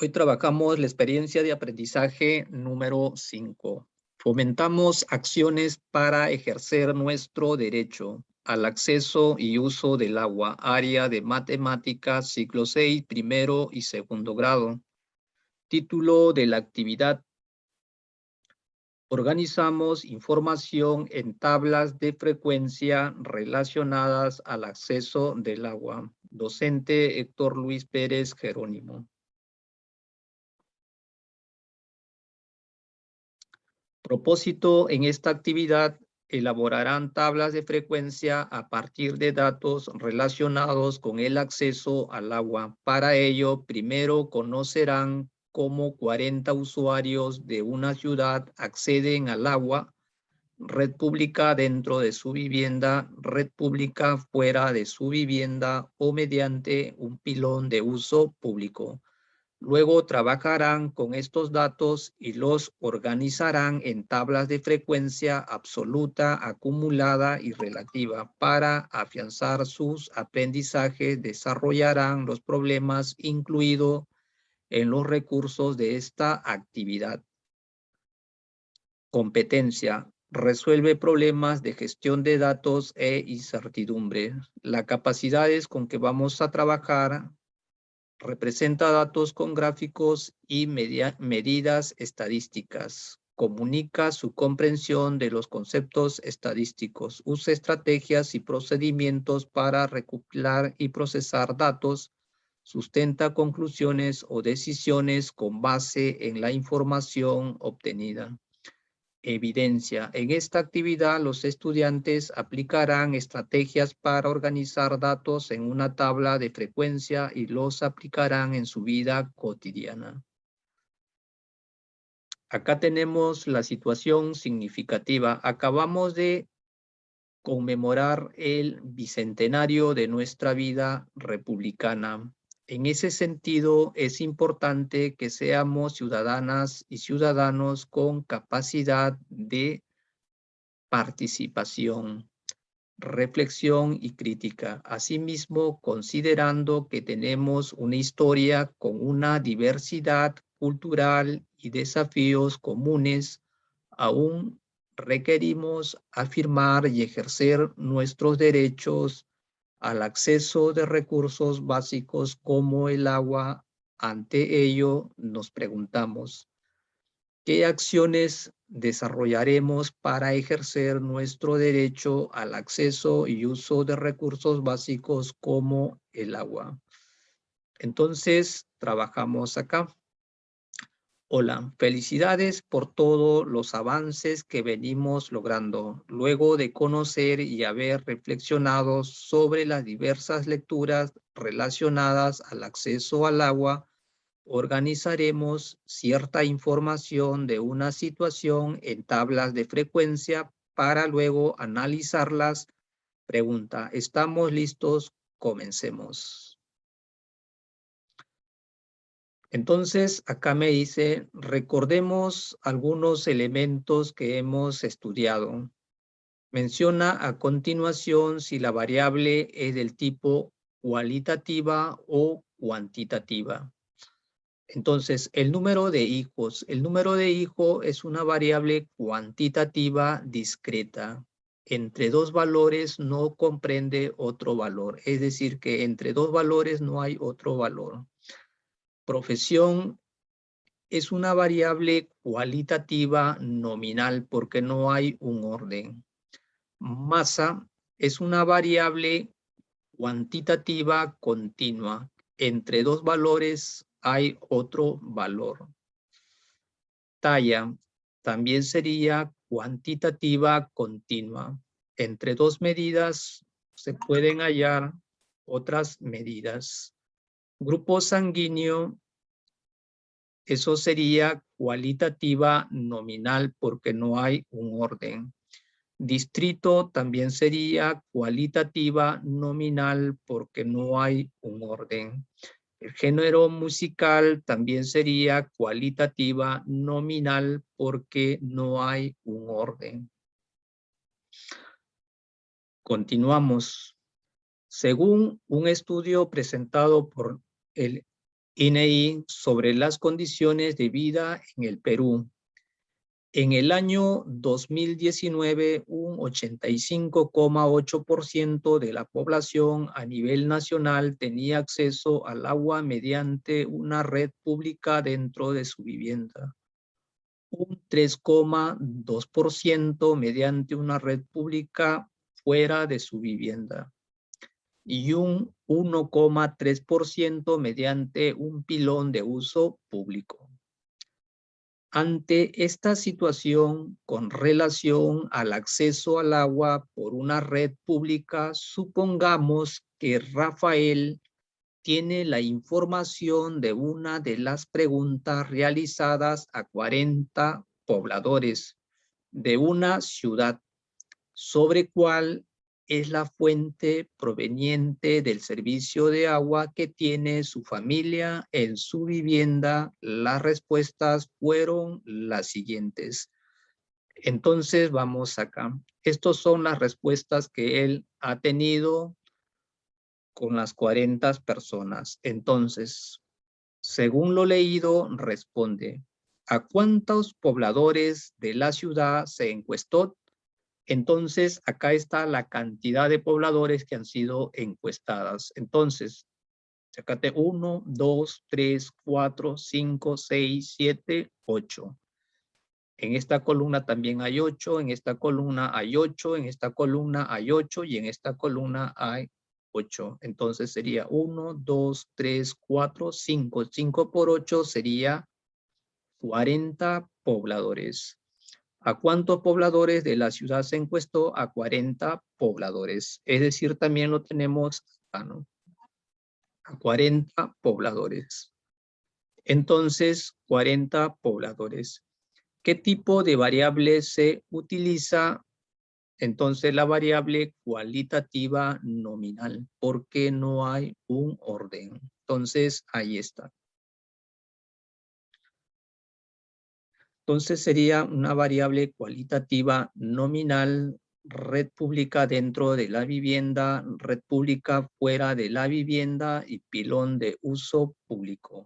Hoy trabajamos la experiencia de aprendizaje número 5. Fomentamos acciones para ejercer nuestro derecho al acceso y uso del agua, área de matemáticas, ciclo 6, primero y segundo grado. Título de la actividad: organizamos información en tablas de frecuencia relacionadas al acceso del agua. Docente Héctor Luis Pérez Jerónimo. Propósito: en esta actividad elaborarán tablas de frecuencia a partir de datos relacionados con el acceso al agua. Para ello, primero conocerán cómo 40 usuarios de una ciudad acceden al agua, red pública dentro de su vivienda, red pública fuera de su vivienda o mediante un pilón de uso público. Luego trabajarán con estos datos y los organizarán en tablas de frecuencia absoluta, acumulada y relativa. Para afianzar sus aprendizajes, desarrollarán los problemas incluidos en los recursos de esta actividad. Competencia: resuelve problemas de gestión de datos e incertidumbre. Las capacidades con que vamos a trabajar: representa datos con gráficos y medidas estadísticas. Comunica su comprensión de los conceptos estadísticos. Usa estrategias y procedimientos para recopilar y procesar datos. Sustenta conclusiones o decisiones con base en la información obtenida. Evidencia: en esta actividad los estudiantes aplicarán estrategias para organizar datos en una tabla de frecuencia y los aplicarán en su vida cotidiana. Acá tenemos la situación significativa. Acabamos de conmemorar el bicentenario de nuestra vida republicana. En ese sentido, es importante que seamos ciudadanas y ciudadanos con capacidad de participación, reflexión y crítica. Asimismo, considerando que tenemos una historia con una diversidad cultural y desafíos comunes, aún requerimos afirmar y ejercer nuestros derechos al acceso de recursos básicos como el agua. Ante ello, nos preguntamos: ¿qué acciones desarrollaremos para ejercer nuestro derecho al acceso y uso de recursos básicos como el agua? Entonces, trabajamos acá. Hola, felicidades por todos los avances que venimos logrando. Luego de conocer y haber reflexionado sobre las diversas lecturas relacionadas al acceso al agua, organizaremos cierta información de una situación en tablas de frecuencia para luego analizarlas. Pregunta: ¿estamos listos? Comencemos. Entonces, acá me dice, recordemos algunos elementos que hemos estudiado. Menciona a continuación si la variable es del tipo cualitativa o cuantitativa. Entonces, el número de hijos. El número de hijos es una variable cuantitativa discreta. Entre dos valores no comprende otro valor. Es decir, que entre dos valores no hay otro valor. Profesión es una variable cualitativa nominal porque no hay un orden. Masa es una variable cuantitativa continua. Entre dos valores hay otro valor. Talla también sería cuantitativa continua. Entre dos medidas se pueden hallar otras medidas. Grupo sanguíneo, eso sería cualitativa nominal porque no hay un orden. Distrito también sería cualitativa nominal porque no hay un orden. El género musical también sería cualitativa nominal porque no hay un orden. Continuamos. Según un estudio presentado por el INEI sobre las condiciones de vida en el Perú. En el año 2019, un 85,8% de la población a nivel nacional tenía acceso al agua mediante una red pública dentro de su vivienda. Un 3,2% mediante una red pública fuera de su vivienda. Y un 1,3% mediante un pilón de uso público. Ante esta situación con relación al acceso al agua por una red pública, supongamos que Rafael tiene la información de una de las preguntas realizadas a 40 pobladores de una ciudad sobre cuál es la fuente proveniente del servicio de agua que tiene su familia en su vivienda. Las respuestas fueron las siguientes. Entonces vamos acá. Estas son las respuestas que él ha tenido con las 40 personas. Entonces, según lo leído, responde: ¿a cuántos pobladores de la ciudad se encuestó? Entonces, acá está la cantidad de pobladores que han sido encuestadas. Entonces, sacate 1, 2, 3, 4, 5, 6, 7, 8. En esta columna también hay 8, en esta columna hay 8, en esta columna hay 8 y en esta columna hay 8. Entonces sería 1, 2, 3, 4, 5. 5 por 8 sería 40 pobladores. ¿A cuántos pobladores de la ciudad se encuestó? A 40 pobladores. Es decir, también lo tenemos acá, ¿no? A 40 pobladores. Entonces, 40 pobladores. ¿Qué tipo de variable se utiliza? Entonces, la variable cualitativa nominal, porque no hay un orden. Entonces, ahí está. Entonces sería una variable cualitativa nominal, red pública dentro de la vivienda, red pública fuera de la vivienda y pilón de uso público.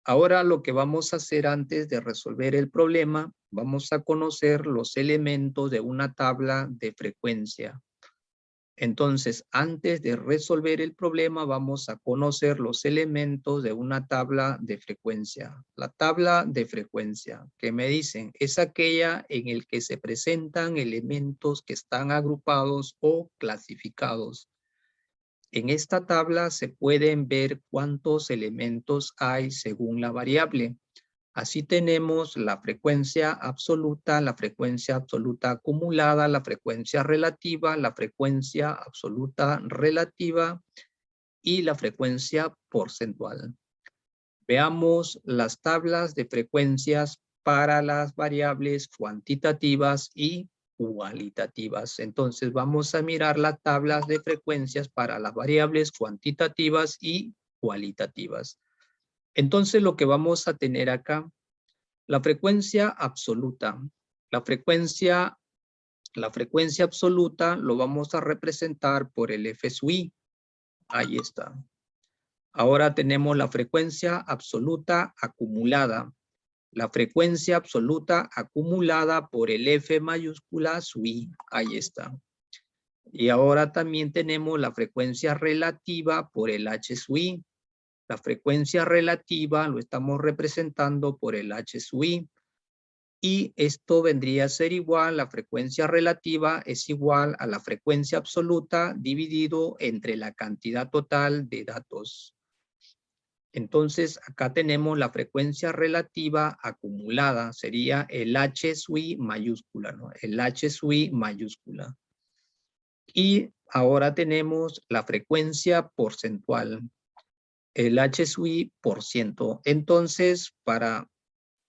Ahora lo que vamos a hacer antes de resolver el problema, vamos a conocer los elementos de una tabla de frecuencia. Entonces, antes de resolver el problema, vamos a conocer los elementos de una tabla de frecuencia. La tabla de frecuencia, que me dicen, es aquella en el que se presentan elementos que están agrupados o clasificados. En esta tabla se pueden ver cuántos elementos hay según la variable. Así tenemos la frecuencia absoluta acumulada, la frecuencia relativa absoluta relativa y la frecuencia porcentual. Veamos las tablas de frecuencias para las variables cuantitativas y cualitativas. Entonces vamos a mirar las tablas de frecuencias para las variables cuantitativas y cualitativas. Entonces lo que vamos a tener acá, la frecuencia absoluta. La frecuencia absoluta lo vamos a representar por el F sub I. Ahí está. Ahora tenemos la frecuencia absoluta acumulada. La frecuencia absoluta acumulada por el F mayúscula sub I. Ahí está. Y ahora también tenemos la frecuencia relativa por el H sub I. La frecuencia relativa lo estamos representando por el H sub I. Y esto vendría a ser igual, la frecuencia relativa es igual a la frecuencia absoluta dividido entre la cantidad total de datos. Entonces, acá tenemos la frecuencia relativa acumulada, sería el H sub I mayúscula, ¿no? El H sub I mayúscula. Y ahora tenemos la frecuencia porcentual, el H sub I por ciento. Entonces, para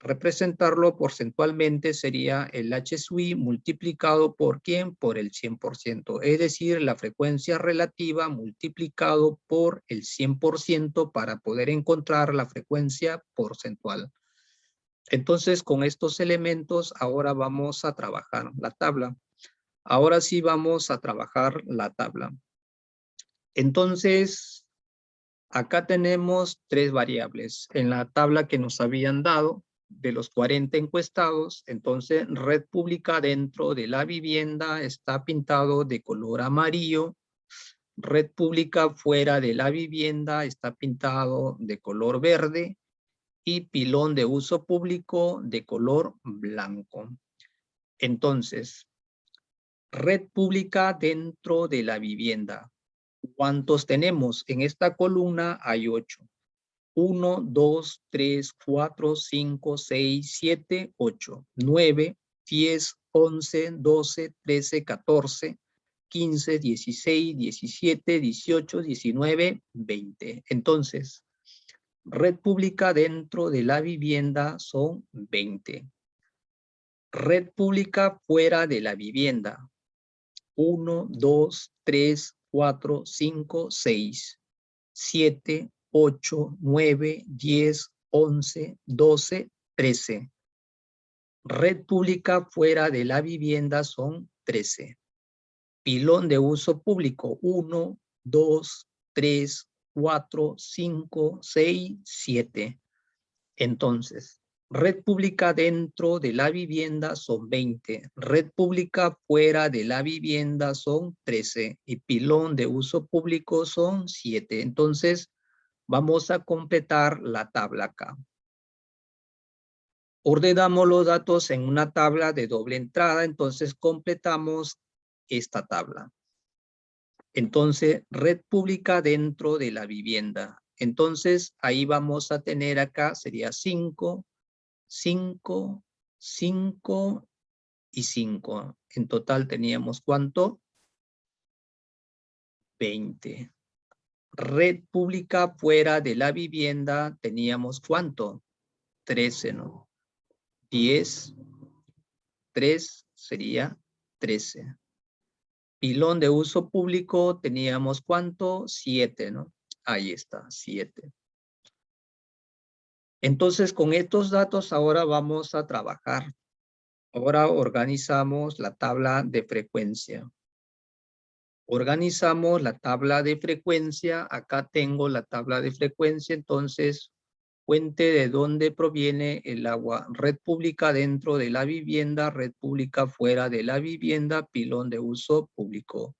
representarlo porcentualmente sería el H sub I multiplicado por ¿quién? Por el 100%. Es decir, la frecuencia relativa multiplicado por el 100% para poder encontrar la frecuencia porcentual. Entonces, con estos elementos, ahora vamos a trabajar la tabla. Ahora sí vamos a trabajar la tabla. Entonces, Acá tenemos 3 variables. En la tabla que nos habían dado, de los 40 encuestados, entonces red pública dentro de la vivienda está pintado de color amarillo. Red pública fuera de la vivienda está pintado de color verde. Y pilón de uso público de color blanco. Entonces, red pública dentro de la vivienda. ¿Cuántos tenemos? En esta columna hay 8. 1, 2, 3, 4, 5, 6, 7, 8, 9, 10, 11, 12, 13, 14, 15, 16, 17, 18, 19, 20. Entonces, red pública dentro de la vivienda son 20. Red pública fuera de la vivienda. 1, 2, 3, 4, 5, 6, 7, 8, 9, 10, 11, 12, 13. Red pública fuera de la vivienda son 13. Pilón de uso público 1, 2, 3, 4, 5, 6, 7. Entonces, red pública dentro de la vivienda son 20, red pública fuera de la vivienda son 13 y pilón de uso público son 7. Entonces, vamos a completar la tabla acá. Ordenamos los datos en una tabla de doble entrada, entonces completamos esta tabla. Entonces, red pública dentro de la vivienda. Entonces, ahí vamos a tener acá, sería 5, 5, 5 y 5. En total teníamos ¿cuánto? 20. Red pública fuera de la vivienda teníamos ¿cuánto? 13, ¿no? 10, 3 sería 13. Pilón de uso público teníamos ¿cuánto? 7, ¿no? Ahí está, 7. Entonces, con estos datos ahora vamos a trabajar. Ahora organizamos la tabla de frecuencia. Organizamos la tabla de frecuencia. Acá tengo la tabla de frecuencia, entonces fuente de dónde proviene el agua. Red pública dentro de la vivienda, red pública fuera de la vivienda, pilón de uso público.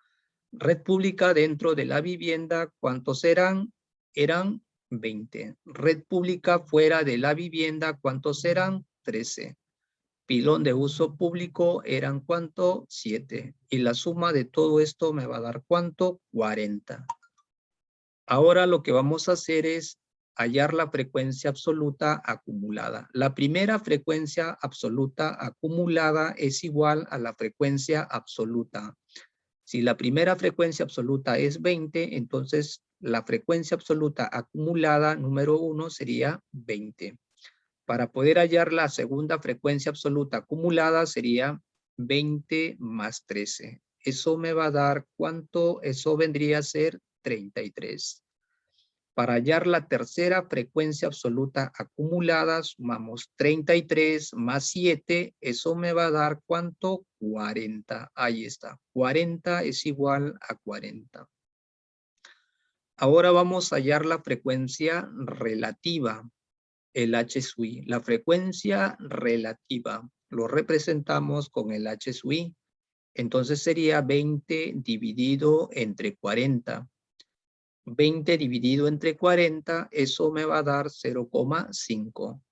Red pública dentro de la vivienda, ¿cuántos eran? Eran 20. Red pública fuera de la vivienda, ¿cuántos eran? 13. Pilón de uso público eran ¿cuánto? 7. Y la suma de todo esto me va a dar ¿cuánto? 40. Ahora lo que vamos a hacer es hallar la frecuencia absoluta acumulada. La primera frecuencia absoluta acumulada es igual a la frecuencia absoluta. Si la primera frecuencia absoluta es 20, entonces la frecuencia absoluta acumulada número 1 sería 20. Para poder hallar la segunda frecuencia absoluta acumulada sería 20 más 13. Eso me va a dar ¿cuánto? Eso vendría a ser 33. Para hallar la tercera frecuencia absoluta acumulada, sumamos 33 más 7. Eso me va a dar ¿cuánto? 40. Ahí está. 40 es igual a 40. Ahora vamos a hallar la frecuencia relativa. El H sub I. La frecuencia relativa lo representamos con el H sub I. Entonces sería 20 dividido entre 40. 20 dividido entre 40, eso me va a dar 0,5.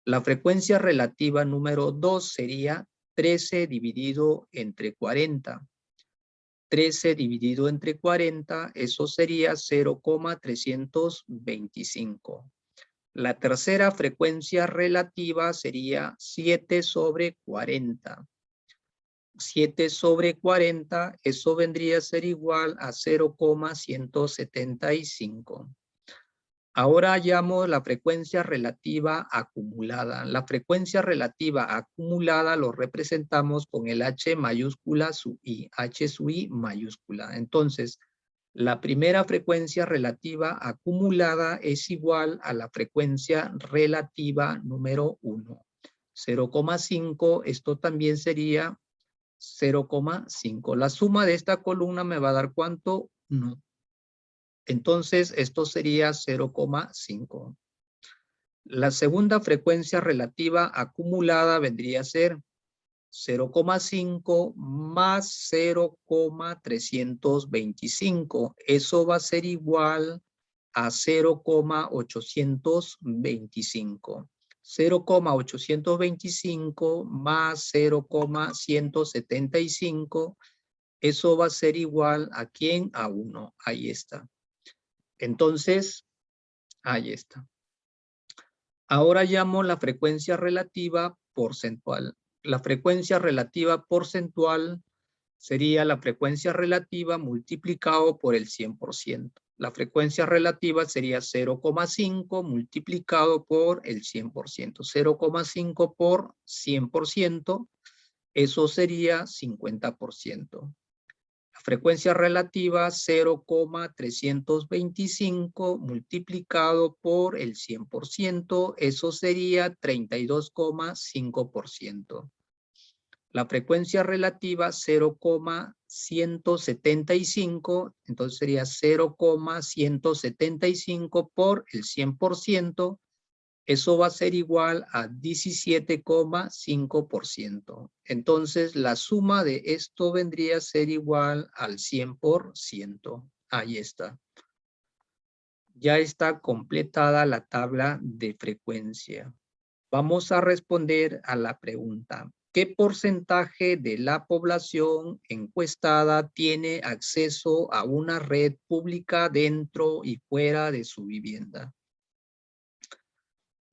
La frecuencia relativa número 2 sería 13 dividido entre 40. 13 dividido entre 40, eso sería 0,325. La tercera frecuencia relativa sería 7 sobre 40. 7 sobre 40, eso vendría a ser igual a 0,175. Ahora hallamos la frecuencia relativa acumulada. La frecuencia relativa acumulada lo representamos con el H mayúscula sub I, H sub I mayúscula. Entonces, la primera frecuencia relativa acumulada es igual a la frecuencia relativa número 1. 0,5, esto también sería 0,5. La suma de esta columna me va a dar ¿cuánto? 1. Entonces, esto sería 0,5. La segunda frecuencia relativa acumulada vendría a ser 0,5 más 0,325. Eso va a ser igual a 0,825. 0,825 más 0,175. Eso va a ser igual a ¿quién? A 1. Ahí está. Entonces, ahí está. Ahora llamo la frecuencia relativa porcentual. La frecuencia relativa porcentual sería la frecuencia relativa multiplicado por el 100%. La frecuencia relativa sería 0,5 multiplicado por el 100%. 0,5 por 100%, eso sería 50%. La frecuencia relativa 0,325 multiplicado por el 100%, eso sería 32,5%. La frecuencia relativa 0,175, entonces sería 0,175 por el 100%, eso va a ser igual a 17,5%. Entonces, la suma de esto vendría a ser igual al 100%. Ahí está. Ya está completada la tabla de frecuencia. Vamos a responder a la pregunta. ¿Qué porcentaje de la población encuestada tiene acceso a una red pública dentro y fuera de su vivienda?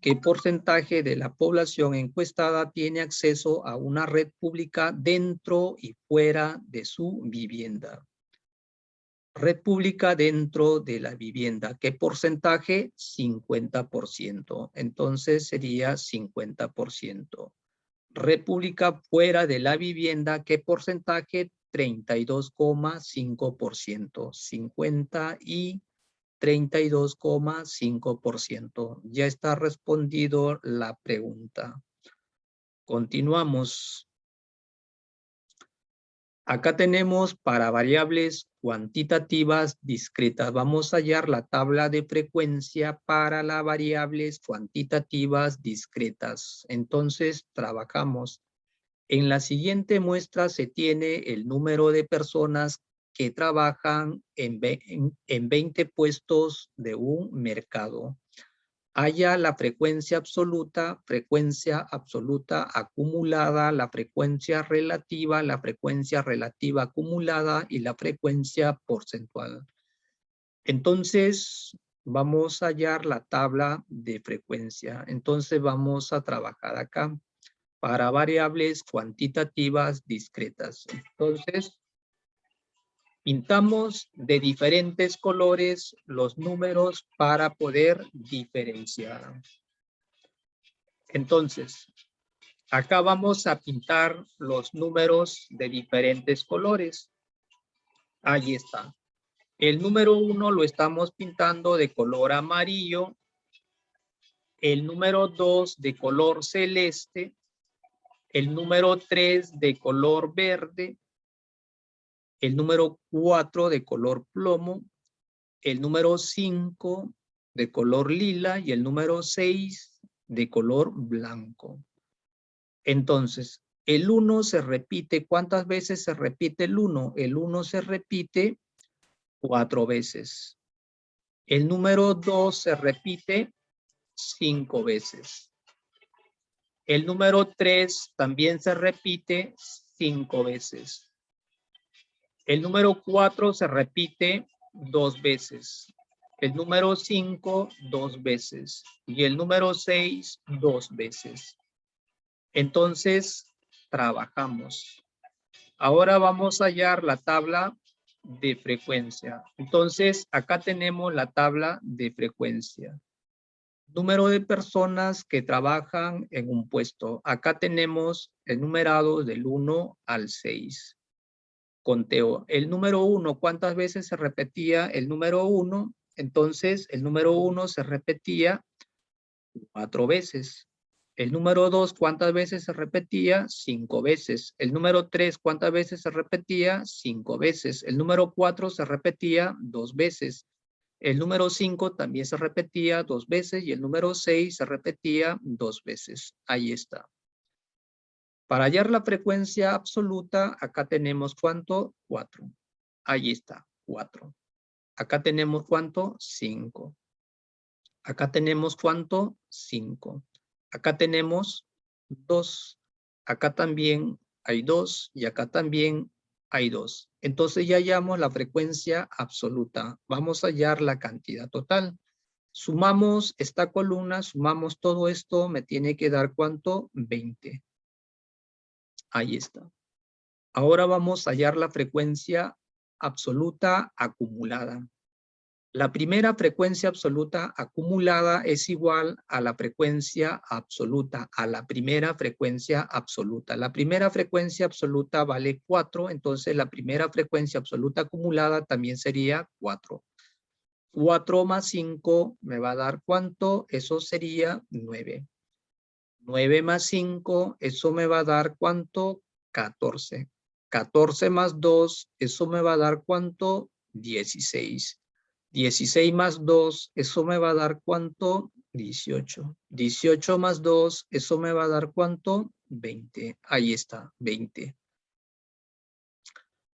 ¿Qué porcentaje de la población encuestada tiene acceso a una red pública dentro y fuera de su vivienda? Red pública dentro de la vivienda. ¿Qué porcentaje? 50%. Entonces sería 50%. Red pública fuera de la vivienda. ¿Qué porcentaje? 32,5%. 50 y 32,5%. Ya está respondido la pregunta. Continuamos. Acá tenemos para variables cuantitativas discretas. Vamos a hallar la tabla de frecuencia para las variables cuantitativas discretas. Entonces, trabajamos. En la siguiente muestra se tiene el número de personas que trabajan en 20 puestos de un mercado. Haya la frecuencia absoluta acumulada, la frecuencia relativa acumulada y la frecuencia porcentual. Entonces, vamos a hallar la tabla de frecuencia. Entonces, vamos a trabajar acá para variables cuantitativas discretas. Entonces, pintamos de diferentes colores los números para poder diferenciar. Entonces, acá vamos a pintar los números de diferentes colores. Ahí está. El número 1 lo estamos pintando de color amarillo. El número 2 de color celeste. El número 3 de color verde. El número 4 de color plomo. El número 5 de color lila y el número 6 de color blanco. Entonces, el 1 se repite. ¿Cuántas veces se repite el 1? El 1 se repite 4 veces. El número 2 se repite 5 veces. El número 3 también se repite 5 veces. El número 4 se repite 2 veces. El número 5, 2 veces. Y el número 6, 2 veces. Entonces, trabajamos. Ahora vamos a hallar la tabla de frecuencia. Entonces, acá tenemos la tabla de frecuencia. Número de personas que trabajan en un puesto. Acá tenemos el numerado del 1 al 6. Conteo. El número 1, ¿cuántas veces se repetía el número 1? Entonces, el número 1 se repetía 4 veces. El número 2, ¿cuántas veces se repetía? 5 veces. El número 3, ¿cuántas veces se repetía? 5 veces. El número 4 se repetía 2 veces. El número 5 también se repetía 2 veces y el número 6 se repetía 2 veces. Ahí está. Para hallar la frecuencia absoluta, acá tenemos ¿cuánto? 4. Ahí está, 4. Acá tenemos ¿cuánto? 5. Acá tenemos ¿cuánto? 5. Acá tenemos 2. Acá también hay 2 y acá también hay 2. Entonces ya hallamos la frecuencia absoluta. Vamos a hallar la cantidad total. Sumamos esta columna, sumamos todo esto, me tiene que dar ¿cuánto? 20. Ahí está. Ahora vamos a hallar la frecuencia absoluta acumulada. La primera frecuencia absoluta acumulada es igual a la frecuencia absoluta, a la primera frecuencia absoluta. La primera frecuencia absoluta vale 4, entonces la primera frecuencia absoluta acumulada también sería 4. 4 más 5 me va a dar ¿cuánto? Eso sería 9. 9 más 5, eso me va a dar ¿cuánto? 14. 14 más 2, eso me va a dar ¿cuánto? 16. 16 más 2, eso me va a dar ¿cuánto? 18. 18 más 2, eso me va a dar ¿cuánto? 20. Ahí está, 20.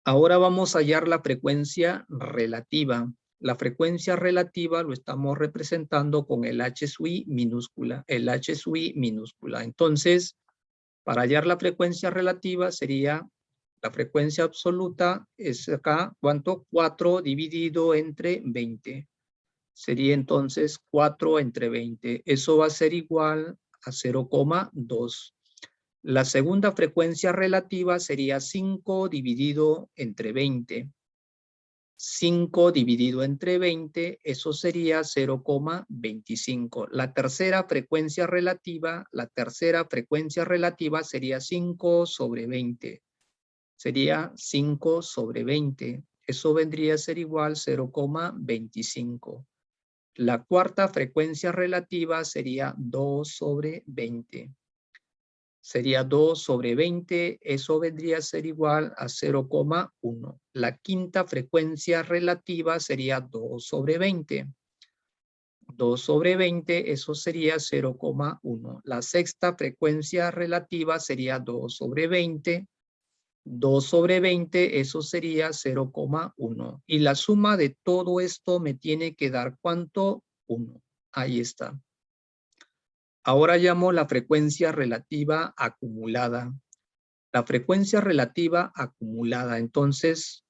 Ahora vamos a hallar la frecuencia relativa. La frecuencia relativa lo estamos representando con el H sub I minúscula. El H sub I minúscula. Entonces, para hallar la frecuencia relativa sería la frecuencia absoluta es acá, ¿cuánto? 4 dividido entre 20. Sería entonces 4 entre 20. Eso va a ser igual a 0,2. La segunda frecuencia relativa sería 5 dividido entre 20. 5 dividido entre 20, eso sería 0,25. La tercera frecuencia relativa sería 5 sobre 20. Sería 5 sobre 20. Eso vendría a ser igual 0,25. La cuarta frecuencia relativa sería 2 sobre 20. Sería 2 sobre 20, eso vendría a ser igual a 0,1. La quinta frecuencia relativa sería 2 sobre 20. 2 sobre 20, eso sería 0,1. La sexta frecuencia relativa sería 2 sobre 20. 2 sobre 20, eso sería 0,1. Y la suma de todo esto me tiene que dar ¿cuánto? 1. Ahí está. Ahora llamo la frecuencia relativa acumulada. La frecuencia relativa acumulada. Entonces,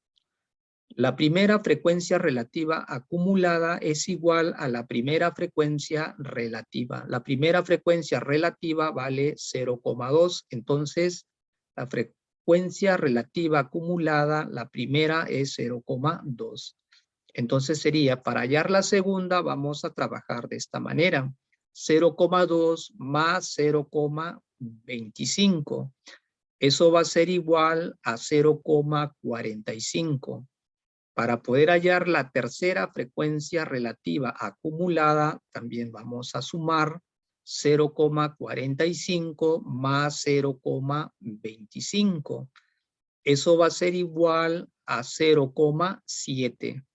la primera frecuencia relativa acumulada es igual a la primera frecuencia relativa. La primera frecuencia relativa vale 0,2. Entonces, la frecuencia relativa acumulada, la primera es 0,2. Entonces sería, para hallar la segunda, vamos a trabajar de esta manera. 0,2 más 0,25. Eso va a ser igual a 0,45. Para poder hallar la tercera frecuencia relativa acumulada, también vamos a sumar 0,45 más 0,25. Eso va a ser igual a 0,7.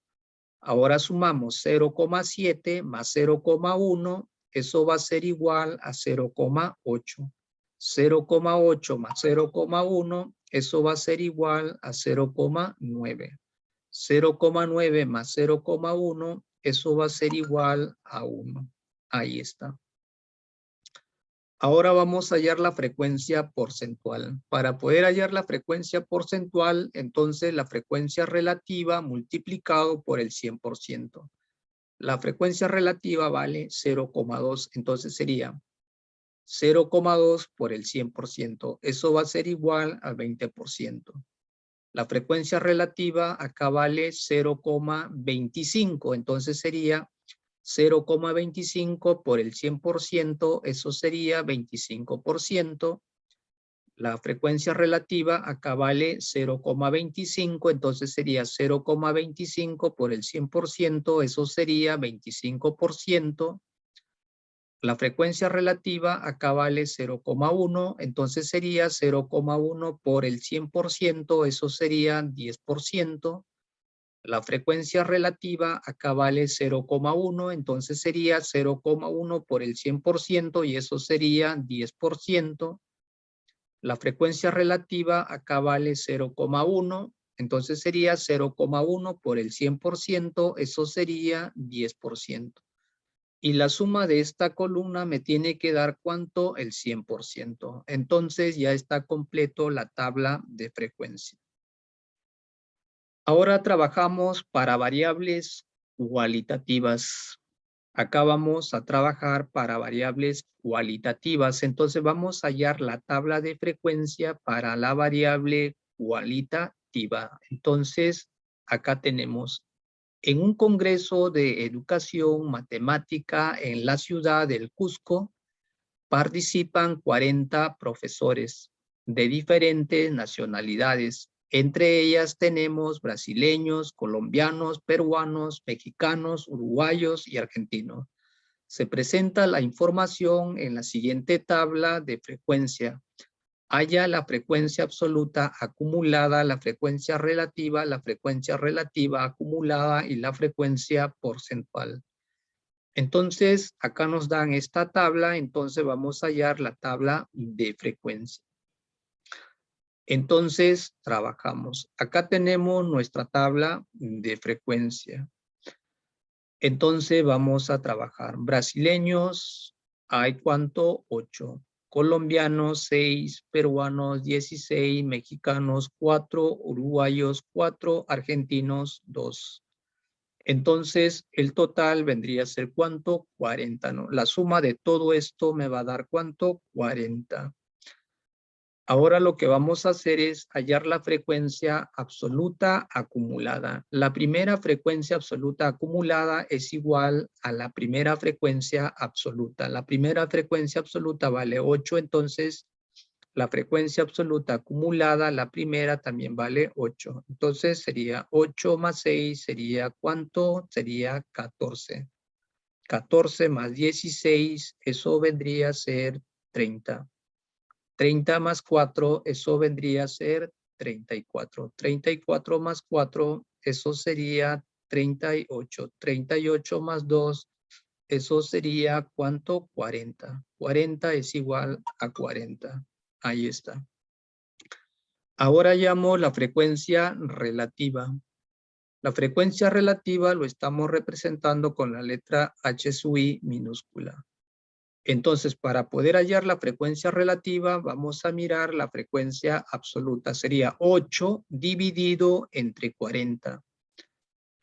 Ahora sumamos 0,7 más 0,1. Eso va a ser igual a 0,8. 0,8 más 0,1. Eso va a ser igual a 0,9. 0,9 más 0,1, eso va a ser igual a 1. Ahí está. Ahora vamos a hallar la frecuencia porcentual. Para poder hallar la frecuencia porcentual, entonces la frecuencia relativa multiplicado por el 100%. La frecuencia relativa vale 0,2, entonces sería 0,2 por el 100%. Eso va a ser igual al 20%. La frecuencia relativa acá vale 0,25, entonces sería 0,25 por el 100%, eso sería 25%. La frecuencia relativa acá vale 0,25, entonces sería 0,25 por el 100%, eso sería 25%. La frecuencia relativa acá vale 0,1, entonces sería 0,1 por el 100%, eso sería 10%. La frecuencia relativa acá vale 0,1, entonces sería 0,1 por el 100% y eso sería 10%. La frecuencia relativa acá vale 0,1, entonces sería 0,1 por el 100%, eso sería 10%. Y la suma de esta columna me tiene que dar ¿cuánto? El 100%. Entonces ya está completo la tabla de frecuencia. Ahora trabajamos para variables cualitativas. Acá vamos a trabajar para variables cualitativas. Entonces vamos a hallar la tabla de frecuencia para la variable cualitativa. Entonces acá tenemos en un congreso de educación matemática en la ciudad del Cusco, participan 40 profesores de diferentes nacionalidades. Entre ellas tenemos brasileños, colombianos, peruanos, mexicanos, uruguayos y argentinos. Se presenta la información en la siguiente tabla de frecuencia. Haya la frecuencia absoluta acumulada, la frecuencia relativa acumulada y la frecuencia porcentual. Entonces, acá nos dan esta tabla, entonces vamos a hallar la tabla de frecuencia. Entonces, trabajamos. Acá tenemos nuestra tabla de frecuencia. Entonces, vamos a trabajar. Brasileños, ¿hay cuánto? 8. Colombianos, 6. Peruanos, 16. Mexicanos, 4. Uruguayos, 4. Argentinos, 2. Entonces, el total vendría a ser ¿cuánto? 40, ¿no? La suma de todo esto me va a dar ¿cuánto? 40. Ahora lo que vamos a hacer es hallar la frecuencia absoluta acumulada. La primera frecuencia absoluta acumulada es igual a la primera frecuencia absoluta. La primera frecuencia absoluta vale 8, entonces la frecuencia absoluta acumulada, la primera también vale 8. Entonces sería 8 más 6, sería ¿cuánto? Sería 14. 14 más 16, eso vendría a ser 30. 30 más 4, eso vendría a ser 34. 34 más 4, eso sería 38. 38 más 2, eso sería ¿cuánto? 40. 40 es igual a 40. Ahí está. Ahora llamo la frecuencia relativa. La frecuencia relativa lo estamos representando con la letra H sub I minúscula. Entonces, para poder hallar la frecuencia relativa, vamos a mirar la frecuencia absoluta. Sería 8 dividido entre 40.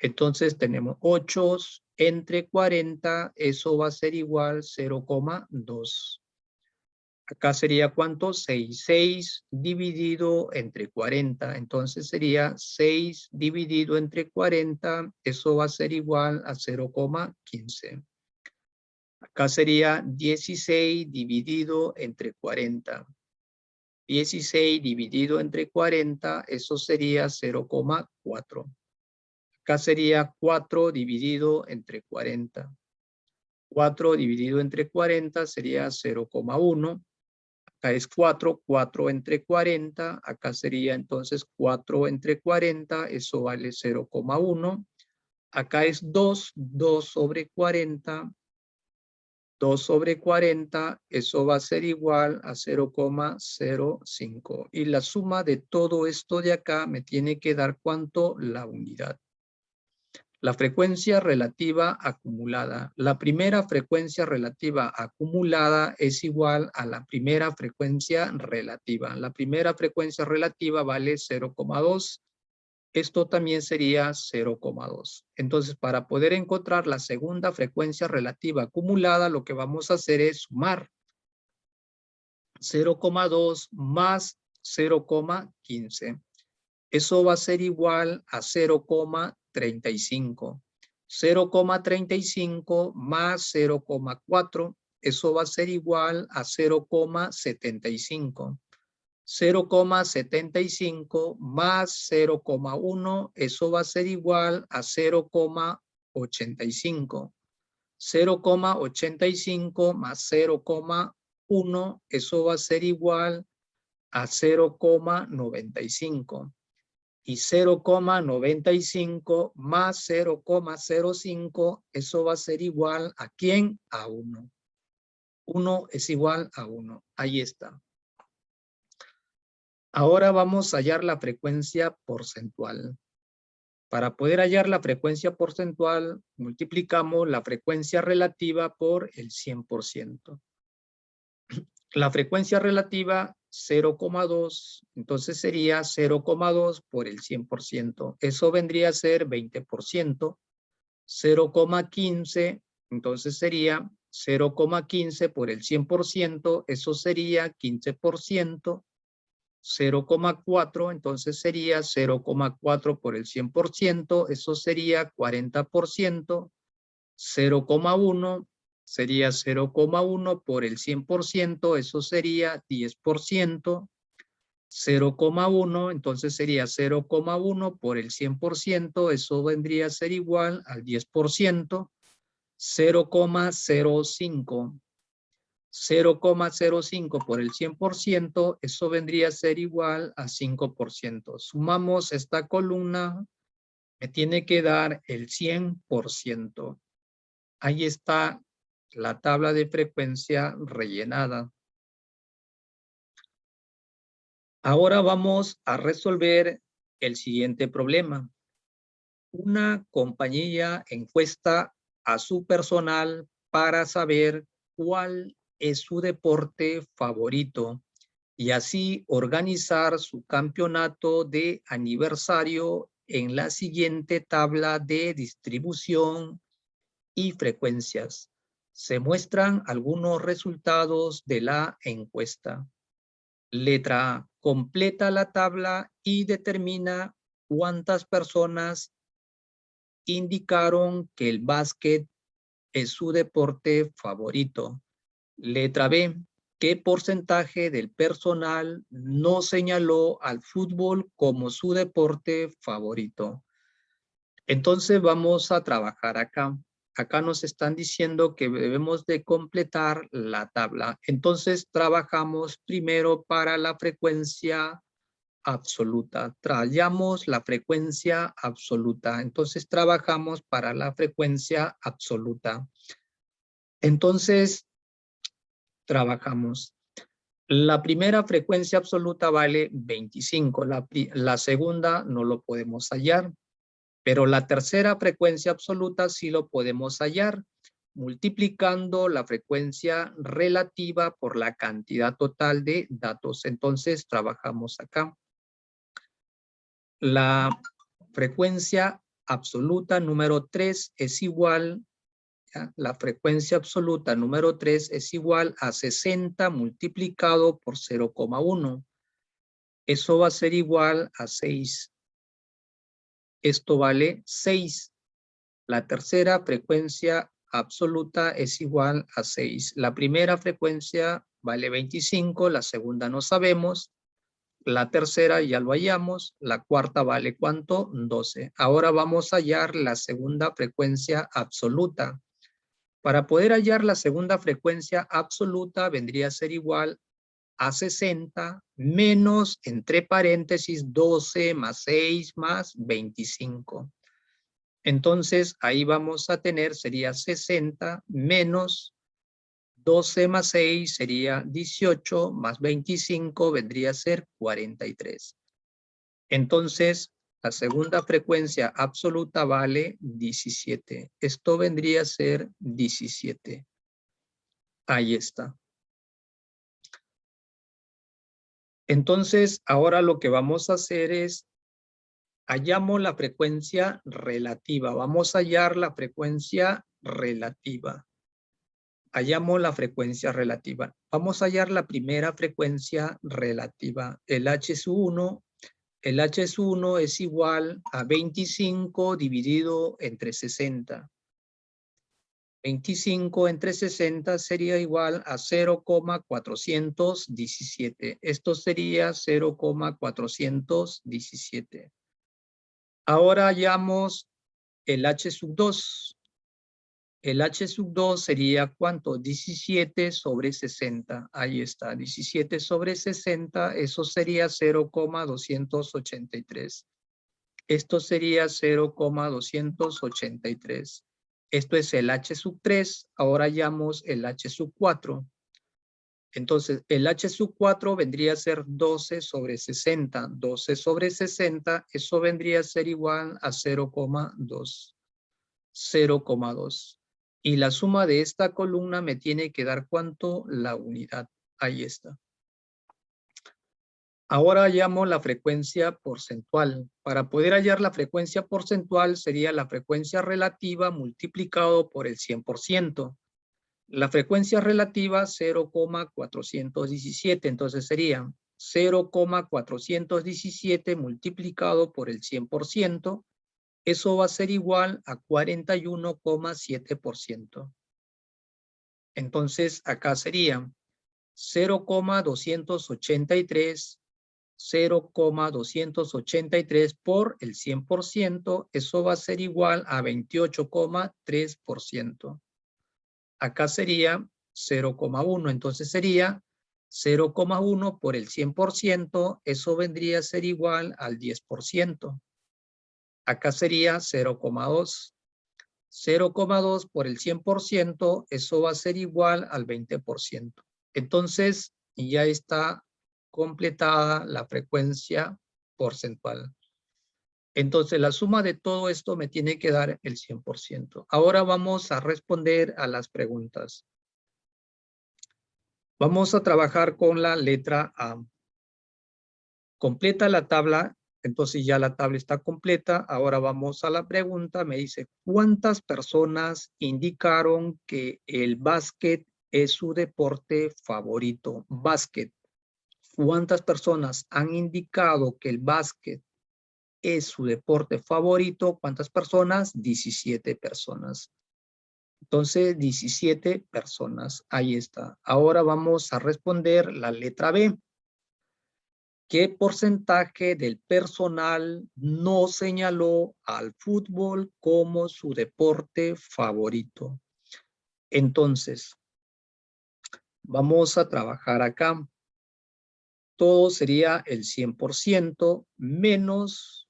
Entonces, tenemos 8 entre 40, eso va a ser igual a 0,2. Acá sería ¿cuánto? 6. 6 dividido entre 40. Entonces sería 6 dividido entre 40. Eso va a ser igual a 0,15. Acá sería 16 dividido entre 40. 16 dividido entre 40. Eso sería 0,4. Acá sería 4 dividido entre 40. 4 dividido entre 40 sería 0,1. Acá es 4, 4 entre 40, acá sería entonces 4 entre 40, eso vale 0,1. Acá es 2, 2 sobre 40, 2 sobre 40, eso va a ser igual a 0,05. Y la suma de todo esto de acá me tiene que dar ¿cuánto? La unidad. La frecuencia relativa acumulada. La primera frecuencia relativa acumulada es igual a la primera frecuencia relativa. La primera frecuencia relativa vale 0,2. Esto también sería 0,2. Entonces, para poder encontrar la segunda frecuencia relativa acumulada, lo que vamos a hacer es sumar 0,2 más 0,15. Eso va a ser igual a 0,35. 0,35 más 0,4, eso va a ser igual a 0,75. 0,75 más 0,1, eso va a ser igual a 0,85. 0,85 más 0,1, eso va a ser igual a 0,95. Y 0,95 más 0,05, eso va a ser igual ¿a quién? A 1. 1 es igual a 1. Ahí está. Ahora vamos a hallar la frecuencia porcentual. Para poder hallar la frecuencia porcentual, multiplicamos la frecuencia relativa por el 100%. La frecuencia relativa 0,2, entonces sería 0,2 por el 100%. Eso vendría a ser 20%. 0,15, entonces sería 0,15 por el 100%, eso sería 15%. 0,4, entonces sería 0,4 por el 100%, eso sería 40%. 0,1 sería 0,1 por el 100%, eso sería 10%. 0,1, entonces sería 0,1 por el 100%, eso vendría a ser igual al 10%. 0,05. 0,05 por el 100%, eso vendría a ser igual a 5%. Sumamos esta columna, me tiene que dar el 100%. Ahí está la tabla de frecuencia rellenada. Ahora vamos a resolver el siguiente problema. Una compañía encuesta a su personal para saber cuál es su deporte favorito y así organizar su campeonato de aniversario en la siguiente tabla de distribución y frecuencias. Se muestran algunos resultados de la encuesta. Letra A. Completa la tabla y determina cuántas personas indicaron que el básquet es su deporte favorito. Letra B. ¿Qué porcentaje del personal no señaló al fútbol como su deporte favorito? Entonces vamos a trabajar acá. Acá nos están diciendo que debemos de completar la tabla. Entonces trabajamos primero para la frecuencia absoluta. Trayamos la frecuencia absoluta. Entonces trabajamos para la frecuencia absoluta. Entonces trabajamos. La primera frecuencia absoluta vale 25. La segunda no lo podemos hallar. Pero la tercera frecuencia absoluta sí lo podemos hallar, multiplicando la frecuencia relativa por la cantidad total de datos. Entonces trabajamos acá. La frecuencia absoluta número 3 es igual, ¿ya? La frecuencia absoluta número 3 es igual a 60 multiplicado por 0,1. Eso va a ser igual a 6. Esto vale 6. La tercera frecuencia absoluta es igual a 6. La primera frecuencia vale 25, la segunda no sabemos. La tercera ya lo hallamos, la cuarta vale ¿cuánto? 12. Ahora vamos a hallar la segunda frecuencia absoluta. Para poder hallar la segunda frecuencia absoluta vendría a ser igual a 60 menos, entre paréntesis, 12 más 6 más 25. Entonces ahí vamos a tener, sería 60 menos 12 más 6 sería 18, más 25 vendría a ser 43. Entonces, la segunda frecuencia absoluta vale 17. Esto vendría a ser 17. Ahí está. Entonces, ahora lo que vamos a hacer es, hallamos la frecuencia relativa. Vamos a hallar la frecuencia relativa. Hallamos la frecuencia relativa. Vamos a hallar la primera frecuencia relativa. El H sub 1. El H sub 1 es igual a 25 dividido entre 60. 25 entre 60 sería igual a 0,417. Esto sería 0,417. Ahora hallamos el H sub 2. El H sub 2 sería ¿cuánto? 17 sobre 60. Ahí está, 17 sobre 60. Eso sería 0,283. Esto sería 0,283. Esto es el H sub 3. Ahora hallamos el H sub 4. Entonces, el H sub 4 vendría a ser 12 sobre 60. 12 sobre 60, eso vendría a ser igual a 0,2. 0,2. Y la suma de esta columna me tiene que dar ¿cuánto? La unidad. Ahí está. Ahora hallamos la frecuencia porcentual. Para poder hallar la frecuencia porcentual sería la frecuencia relativa multiplicado por el 100%. La frecuencia relativa 0,417. Entonces sería 0,417 multiplicado por el 100%. Eso va a ser igual a 41,7%. Entonces acá sería 0,283 por el 100%, eso va a ser igual a 28,3%. Acá sería 0,1, entonces sería 0,1 por el 100%, eso vendría a ser igual al 10%. Acá sería 0,2. 0,2 por el 100%, eso va a ser igual al 20%. Entonces, ya está completada la frecuencia porcentual. Entonces, la suma de todo esto me tiene que dar el 100%. Ahora vamos a responder a las preguntas. Vamos a trabajar con la letra A. Completa la tabla. Entonces ya la tabla está completa. Ahora vamos a la pregunta. Me dice, ¿cuántas personas indicaron que el básquet es su deporte favorito? Básquet. ¿Cuántas personas han indicado que el básquet es su deporte favorito? ¿Cuántas personas? 17 personas. Entonces, 17 personas. Ahí está. Ahora vamos a responder la letra B. ¿Qué porcentaje del personal no señaló al fútbol como su deporte favorito? Entonces, vamos a trabajar acá. Todo sería el 100% menos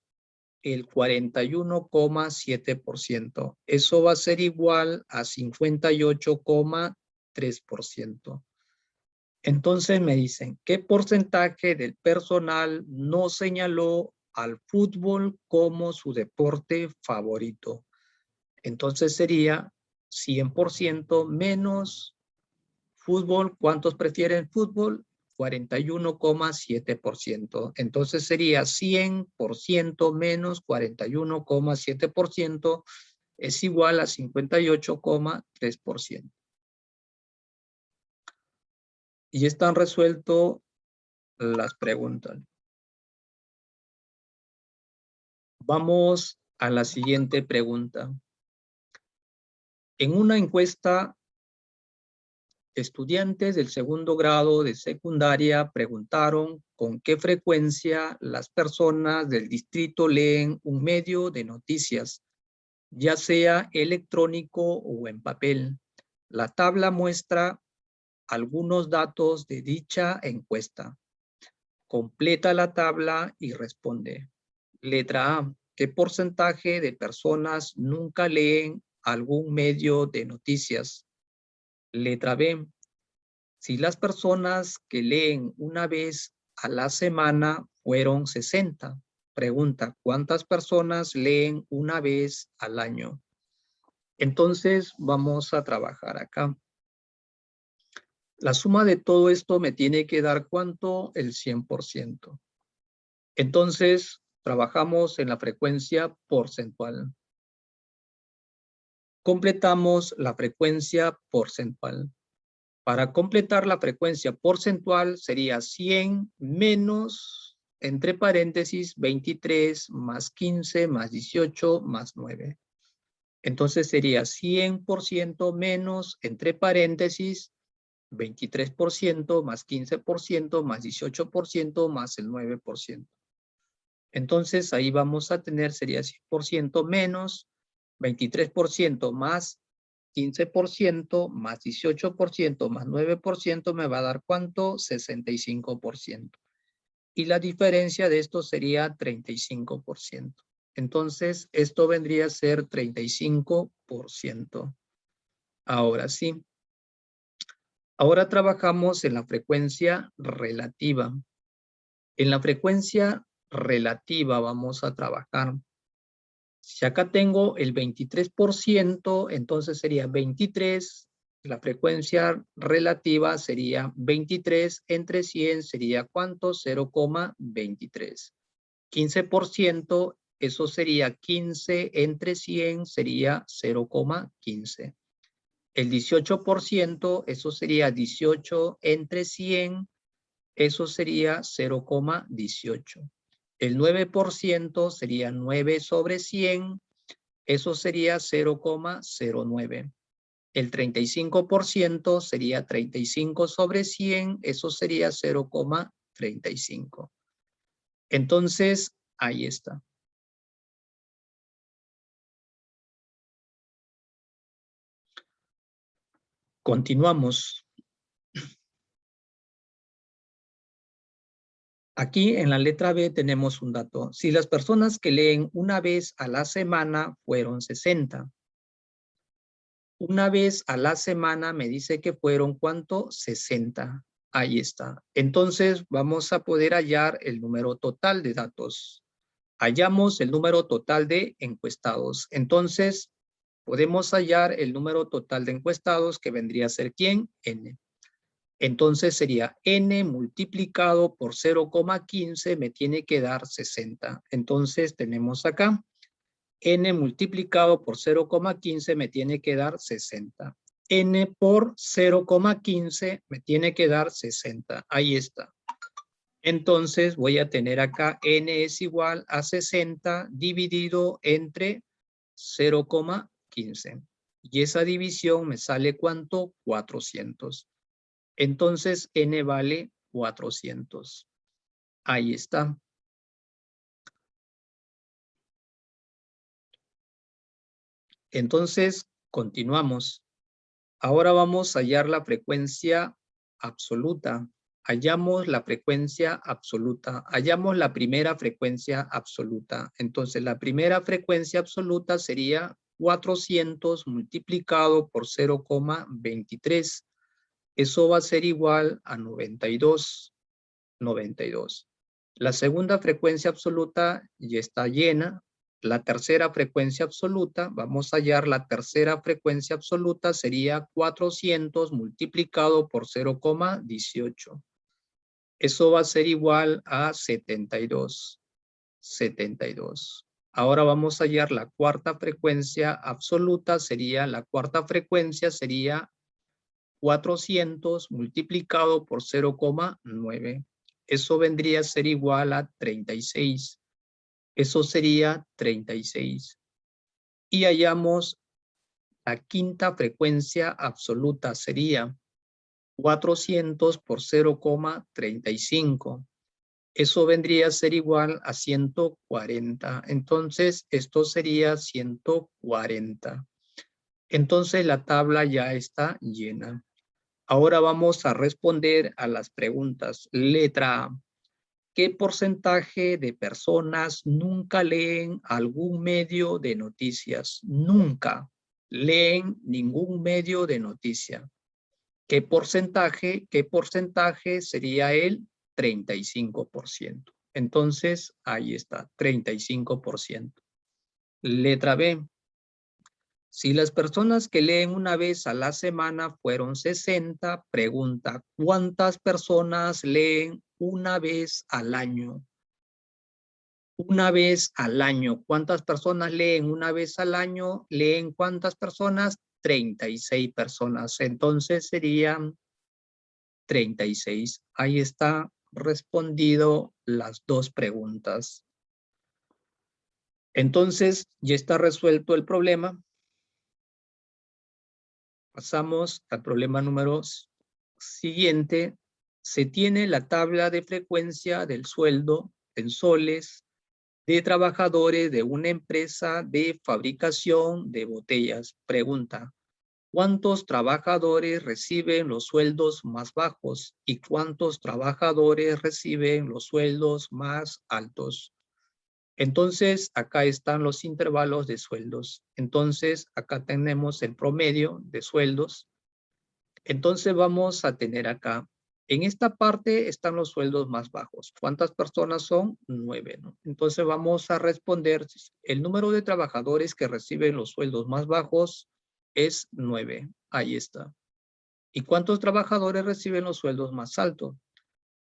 el 41,7%. Eso va a ser igual a 58,3%. Entonces me dicen, ¿qué porcentaje del personal no señaló al fútbol como su deporte favorito? Entonces sería 100% menos fútbol. ¿Cuántos prefieren fútbol? 41,7%. Entonces sería 100% menos 41,7% es igual a 58,3%. Y están resueltas las preguntas. Vamos a la siguiente pregunta. En una encuesta, estudiantes del segundo grado de secundaria preguntaron con qué frecuencia las personas del distrito leen un medio de noticias, ya sea electrónico o en papel. La tabla muestra algunos datos de dicha encuesta. Completa la tabla y responde. Letra A. ¿Qué porcentaje de personas nunca leen algún medio de noticias? Letra B. Si las personas que leen una vez a la semana fueron 60. Pregunta, ¿cuántas personas leen una vez al año? Entonces vamos a trabajar acá. La suma de todo esto me tiene que dar ¿cuánto? El 100%. Entonces trabajamos en la frecuencia porcentual. Completamos la frecuencia porcentual. Para completar la frecuencia porcentual sería 100 menos, entre paréntesis, 23 más 15 más 18 más 9. Entonces sería 100% menos, entre paréntesis, 23% más 15% más 18% más el 9%. Entonces ahí vamos a tener, sería 100% menos, 23% más 15% más 18% más 9% me va a dar ¿cuánto? 65%. Y la diferencia de esto sería 35%. Entonces, esto vendría a ser 35%. Ahora sí. Ahora trabajamos en la frecuencia relativa. En la frecuencia relativa vamos a trabajar. Si acá tengo el 23%, entonces sería 23. La frecuencia relativa sería 23 entre 100, sería ¿cuánto? 0,23. 15%, eso sería 15 entre 100, sería 0,15. El 18%, eso sería 18 entre 100, eso sería 0,18. El 9% sería 9 sobre 100, eso sería 0,09. El 35% sería 35 sobre 100, eso sería 0,35. Entonces, ahí está. Continuamos. Aquí en la letra B tenemos un dato. Si las personas que leen una vez a la semana fueron 60. Una vez a la semana me dice que fueron ¿cuánto? 60. Ahí está. Entonces vamos a poder hallar el número total de datos. Hallamos el número total de encuestados. Entonces podemos hallar el número total de encuestados que vendría a ser ¿quién? N. Entonces sería N multiplicado por 0,15 me tiene que dar 60. Entonces tenemos acá N multiplicado por 0,15 me tiene que dar 60. N por 0,15 me tiene que dar 60. Ahí está. Entonces voy a tener acá N es igual a 60 dividido entre 0,15. Y esa división me sale ¿cuánto? 400. Entonces N vale 400. Ahí está. Entonces continuamos. Ahora vamos a hallar la frecuencia absoluta. Hallamos la frecuencia absoluta. Hallamos la primera frecuencia absoluta. Entonces la primera frecuencia absoluta sería 400 multiplicado por 0,23. Eso va a ser igual a 92. 92. La segunda frecuencia absoluta ya está llena. La tercera frecuencia absoluta, vamos a hallar la tercera frecuencia absoluta, sería 400 multiplicado por 0,18. Eso va a ser igual a 72. 72. Ahora vamos a hallar la cuarta frecuencia absoluta, la cuarta frecuencia sería 400 multiplicado por 0,9. Eso vendría a ser igual a 36. Eso sería 36. Y hallamos la quinta frecuencia absoluta, sería 400 por 0,35. Eso vendría a ser igual a 140. Entonces, esto sería 140. Entonces, la tabla ya está llena. Ahora vamos a responder a las preguntas. Letra A. ¿Qué porcentaje de personas nunca leen algún medio de noticias? Nunca leen ningún medio de noticia. ¿Qué porcentaje sería el 35%? Entonces, ahí está, 35%. Letra B. Si las personas que leen una vez a la semana fueron 60, pregunta, ¿cuántas personas leen una vez al año? Una vez al año. ¿Cuántas personas leen una vez al año? ¿Leen cuántas personas? 36 personas. Entonces serían 36. Ahí está respondido las dos preguntas. Entonces, ya está resuelto el problema. Pasamos al problema número siguiente. Se tiene la tabla de frecuencia del sueldo en soles de trabajadores de una empresa de fabricación de botellas. Pregunta, ¿cuántos trabajadores reciben los sueldos más bajos y cuántos trabajadores reciben los sueldos más altos? Entonces, acá están los intervalos de sueldos. Entonces, acá tenemos el promedio de sueldos. Entonces, vamos a tener acá, en esta parte están los sueldos más bajos. ¿Cuántas personas son? 9, ¿no? Entonces, vamos a responder, el número de trabajadores que reciben los sueldos más bajos es 9. Ahí está. ¿Y cuántos trabajadores reciben los sueldos más altos?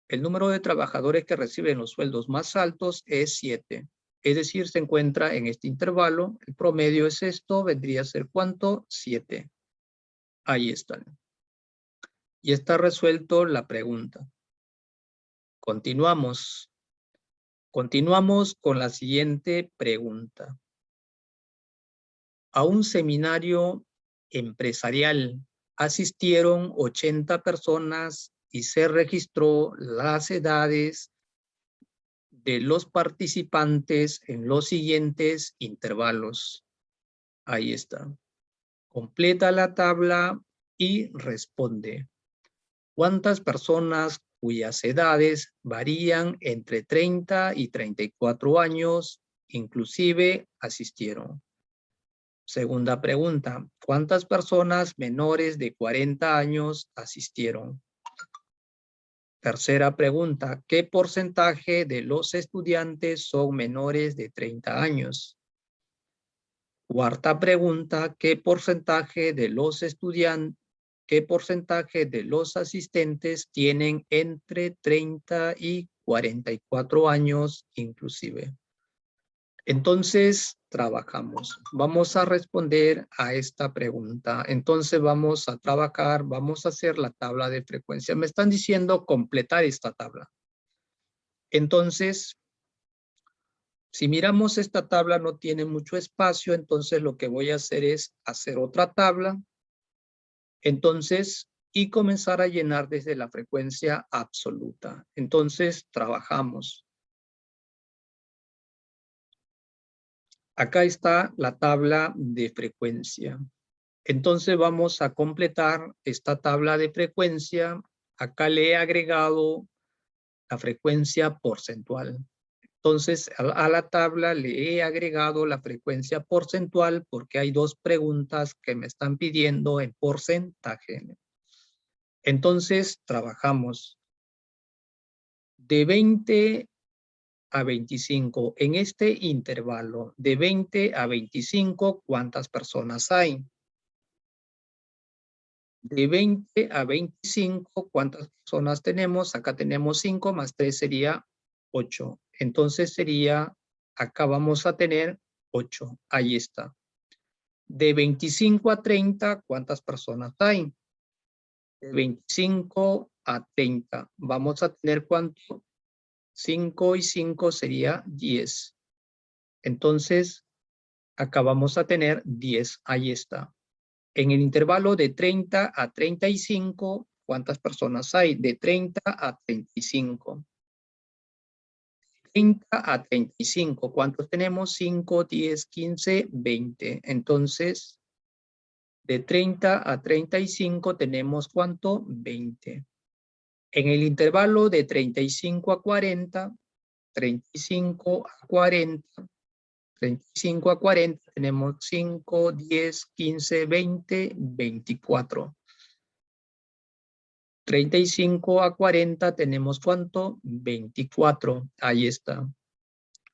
El número de trabajadores que reciben los sueldos más altos es 7. Es decir, se encuentra en este intervalo. El promedio es esto. Vendría a ser ¿cuánto? 7. Ahí está. Y está resuelto la pregunta. Continuamos. Continuamos con la siguiente pregunta. A un seminario empresarial asistieron 80 personas y se registró las edades de los participantes en los siguientes intervalos. Ahí está. Completa la tabla y responde. ¿Cuántas personas cuyas edades varían entre 30 y 34 años inclusive asistieron? Segunda pregunta. ¿Cuántas personas menores de 40 años asistieron? Tercera pregunta, ¿qué porcentaje de los estudiantes son menores de 30 años? Cuarta pregunta, ¿qué porcentaje de los estudiantes, qué porcentaje de los asistentes tienen entre 30 y 44 años inclusive? Entonces, trabajamos. Vamos a responder a esta pregunta. Entonces, vamos a trabajar, vamos a hacer la tabla de frecuencia. Me están diciendo completar esta tabla. Entonces, si miramos esta tabla no tiene mucho espacio, entonces lo que voy a hacer es hacer otra tabla. Entonces, y comenzar a llenar desde la frecuencia absoluta. Entonces, trabajamos. Acá está la tabla de frecuencia. Entonces vamos a completar esta tabla de frecuencia. Acá le he agregado la frecuencia porcentual. Entonces a la tabla le he agregado la frecuencia porcentual porque hay dos preguntas que me están pidiendo en porcentaje. Entonces trabajamos de 20 a 25. En este intervalo de 20 a 25, ¿cuántas personas hay? De 20 a 25, ¿cuántas personas tenemos? Acá tenemos 5 más 3 sería 8. Entonces sería, acá vamos a tener 8. Ahí está. De 25 a 30, ¿cuántas personas hay? De 25 a 30. Vamos a tener ¿cuánto? 5 y 5 sería 10. Entonces, acá vamos a tener 10. Ahí está. En el intervalo de 30 a 35, ¿cuántas personas hay? De 30 a 35. 30 a 35, ¿cuántos tenemos? 5, 10, 15, 20. Entonces, de 30 a 35 tenemos ¿cuánto? 20. En el intervalo de 35 a 40, 35 a 40, 35 a 40 tenemos 5, 10, 15, 20, 24. 35 a 40 tenemos ¿cuánto? 24. Ahí está.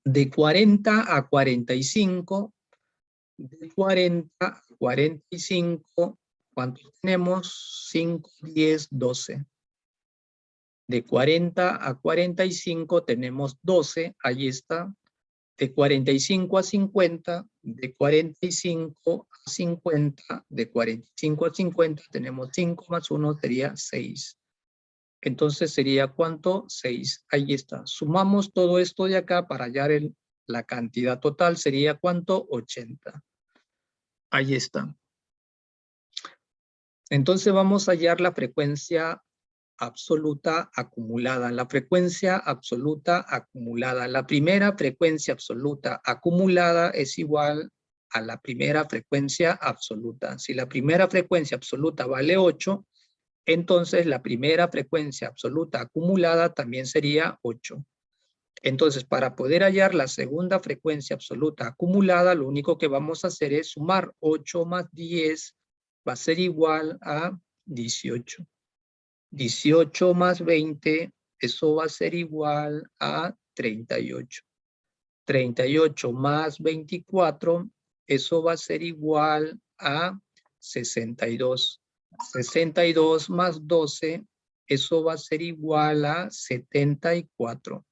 De 40 a 45, de 40 a 45, ¿cuántos tenemos? 5, 10, 12. De 40 a 45 tenemos 12. Ahí está. De 45 a 50, de 45 a 50, de 45 a 50 tenemos 5 más 1 sería 6. Entonces sería ¿cuánto? 6. Ahí está. Sumamos todo esto de acá para hallar la cantidad total. Sería ¿cuánto? 80. Ahí está. Entonces vamos a hallar la frecuencia absoluta acumulada. La frecuencia absoluta acumulada. La primera frecuencia absoluta acumulada es igual a la primera frecuencia absoluta. Si la primera frecuencia absoluta vale 8, entonces la primera frecuencia absoluta acumulada también sería 8. Entonces, para poder hallar la segunda frecuencia absoluta acumulada, lo único que vamos a hacer es sumar 8 más 10, va a ser igual a 18. 18 más 20, eso va a ser igual a 38. 38 más 24, eso va a ser igual a 62. 62 más 12, eso va a ser igual a 74.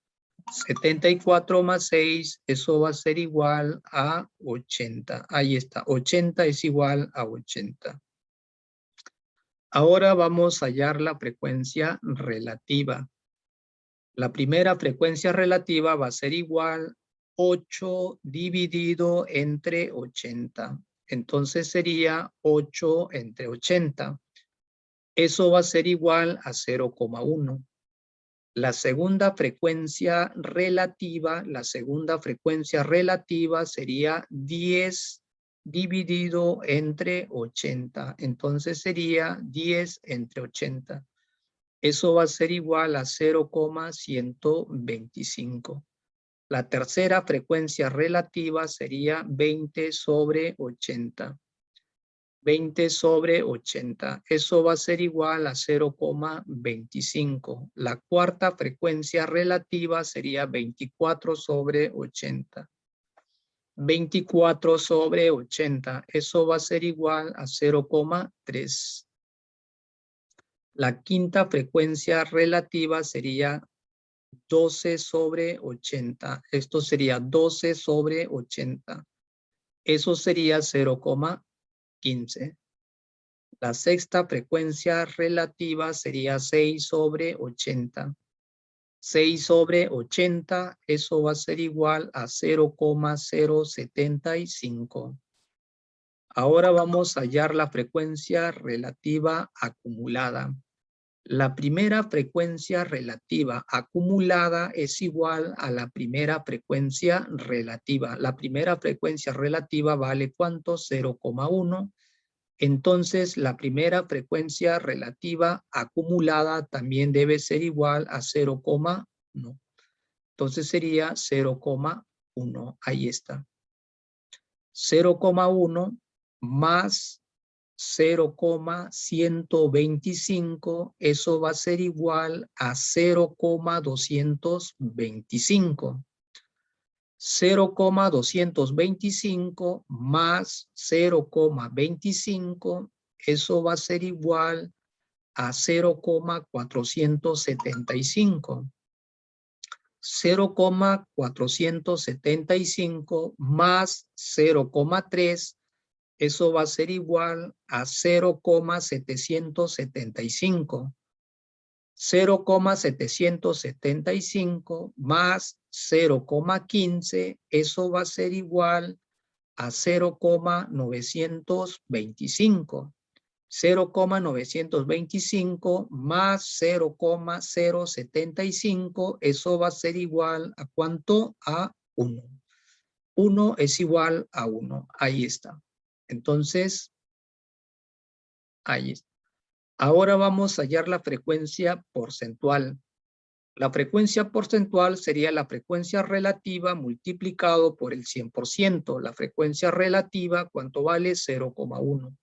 74 más 6, eso va a ser igual a 80. Ahí está, 80 es igual a 80. Ahora vamos a hallar la frecuencia relativa. La primera frecuencia relativa va a ser igual 8 dividido entre 80. Entonces sería 8 entre 80. Eso va a ser igual a 0,1. La segunda frecuencia relativa sería 10 dividido entre 80. Entonces sería 10 entre 80. Eso va a ser igual a 0,125. La tercera frecuencia relativa sería 20 sobre 80. 20 sobre 80. Eso va a ser igual a 0,25. La cuarta frecuencia relativa sería 24 sobre 80. 24 sobre 80. Eso va a ser igual a 0,3. La quinta frecuencia relativa sería 12 sobre 80. Esto sería 12 sobre 80. Eso sería 0,15. La sexta frecuencia relativa sería 6 sobre 80. 6 sobre 80, eso va a ser igual a 0,075. Ahora vamos a hallar la frecuencia relativa acumulada. La primera frecuencia relativa acumulada es igual a la primera frecuencia relativa. La primera frecuencia relativa vale ¿cuánto? 0,1. Entonces, la primera frecuencia relativa acumulada también debe ser igual a 0,1. Entonces sería 0,1. Ahí está. 0,1 más 0,125, eso va a ser igual a 0,225. 0,225 más 0,25, eso va a ser igual a 0,475. 0,475 más 0,3, eso va a ser igual a 0,775. 0,775 más 0,15, eso va a ser igual a 0,925. 0,925 más 0,075, eso va a ser igual a ¿cuánto? A 1. 1 es igual a 1. Ahí está. Entonces, ahí está. Ahora vamos a hallar la frecuencia porcentual. La frecuencia porcentual sería la frecuencia relativa multiplicado por el 100%. La frecuencia relativa, ¿cuánto vale? 0,1.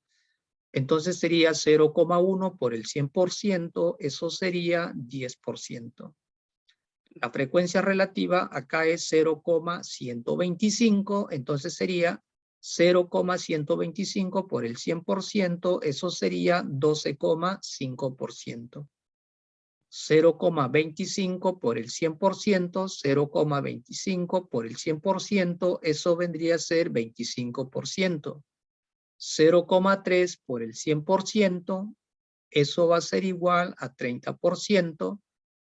Entonces sería 0,1 por el 100%, eso sería 10%. La frecuencia relativa acá es 0,125, entonces sería 0,125 por el 100%, eso sería 12,5%. 0,25 por el 100%, 0,25 por el 100%, eso vendría a ser 25%. 0,3 por el 100%, eso va a ser igual a 30%.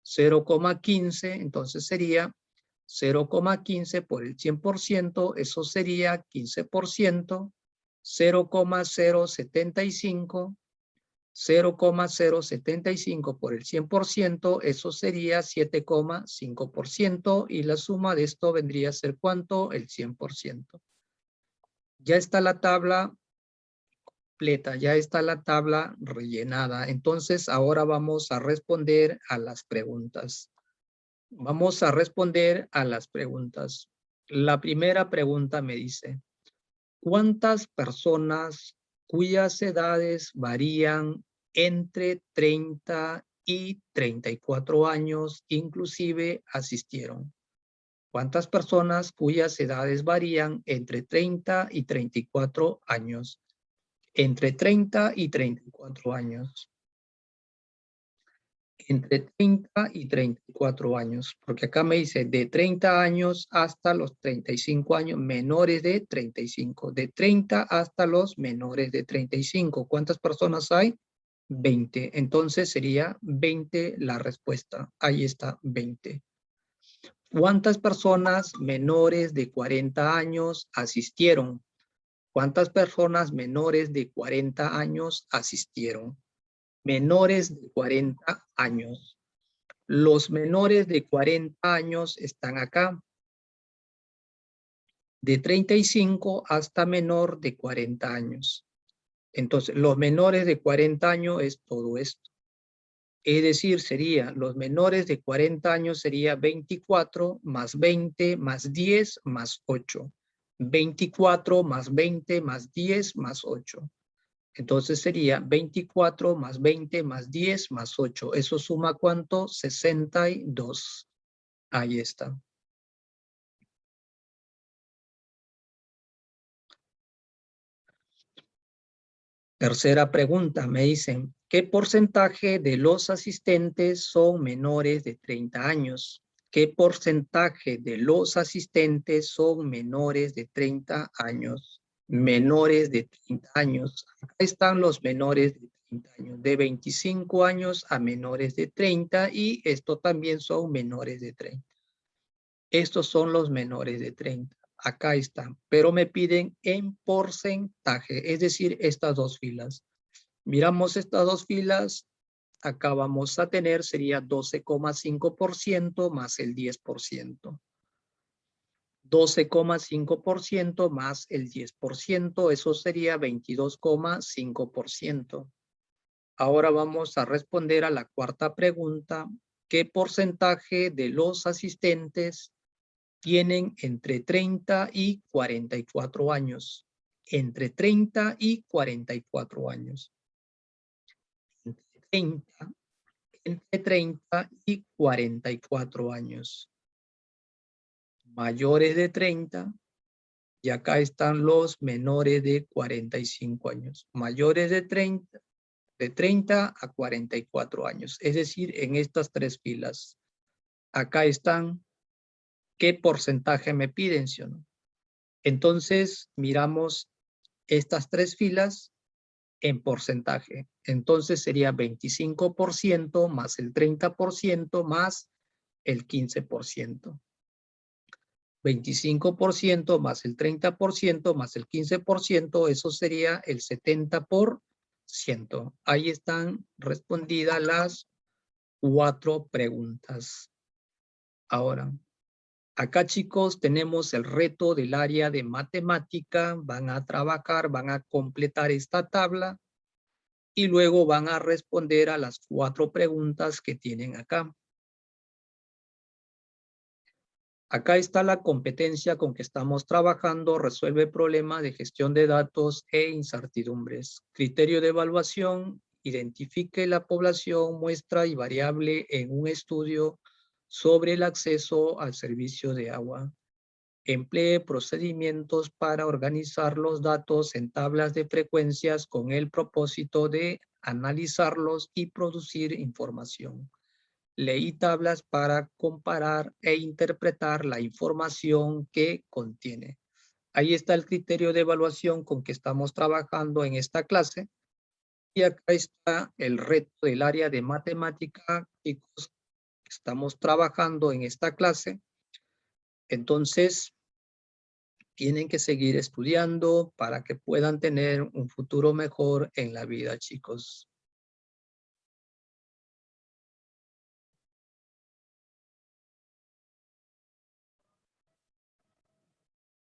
0,15, entonces sería 0,15 por el 100%, eso sería 15%. 0,075, 0,075 por el 100%, eso sería 7,5%, y la suma de esto vendría a ser ¿cuánto? El 100%. Ya está la tabla completa, ya está la tabla rellenada. Entonces ahora vamos a responder a las preguntas. Vamos a responder a las preguntas. La primera pregunta me dice, ¿cuántas personas cuyas edades varían entre 30 y 34 años inclusive asistieron? ¿Cuántas personas cuyas edades varían entre 30 y 34 años? Entre 30 y 34 años. Entre 30 y 34 años, porque acá me dice de 30 años hasta los 35 años, menores de 35, de 30 hasta los menores de 35. ¿Cuántas personas hay? 20. Entonces sería 20 la respuesta. Ahí está, 20. ¿Cuántas personas menores de 40 años asistieron? ¿Cuántas personas menores de 40 años asistieron? Menores de 40 años. Los menores de 40 años están acá. De 35 hasta menor de 40 años. Entonces, los menores de 40 años es todo esto. Es decir, sería, los menores de 40 años sería 24 más 20 más 10 más 8. 24 más 20 más 10 más 8. Entonces sería 24 más 20 más 10 más 8. ¿Eso suma cuánto? 62. Ahí está. Tercera pregunta, me dicen, ¿qué porcentaje de los asistentes son menores de 30 años? ¿Qué porcentaje de los asistentes son menores de 30 años? Menores de 30 años. Acá están los menores de 30 años, de 25 años a menores de 30 y esto también son menores de 30. Estos son los menores de 30. Acá están, pero me piden en porcentaje, es decir, estas dos filas. Miramos estas dos filas, acá vamos a tener, sería 12,5% más el 10%. 12,5% más el 10%, eso sería 22,5%. Ahora vamos a responder a la cuarta pregunta. ¿Qué porcentaje de los asistentes tienen entre 30 y 44 años? Entre 30 y 44 años. Entre 30 y 44 años. Mayores de 30, y acá están los menores de 45 años. Mayores de 30 a 44 años. Es decir, en estas tres filas. Acá están, ¿qué porcentaje me piden, sí o no? Entonces, miramos estas tres filas en porcentaje. Entonces sería 25% más el 30% más el 15%. 25% más el 30% más el 15%, eso sería el 70%. Ahí están respondidas las 4 preguntas. Ahora, acá chicos tenemos el reto del área de matemática. Van a trabajar, van a completar esta tabla y luego van a responder a las 4 preguntas que tienen acá. Acá está la competencia con que estamos trabajando, resuelve problemas de gestión de datos e incertidumbres. Criterio de evaluación, identifique la población, muestra y variable en un estudio sobre el acceso al servicio de agua. Emplee procedimientos para organizar los datos en tablas de frecuencias con el propósito de analizarlos y producir información. Leí tablas para comparar e interpretar la información que contiene. Ahí está el criterio de evaluación con que estamos trabajando en esta clase. Y acá está el reto del área de matemática, chicos. Estamos trabajando en esta clase. Entonces, tienen que seguir estudiando para que puedan tener un futuro mejor en la vida, chicos.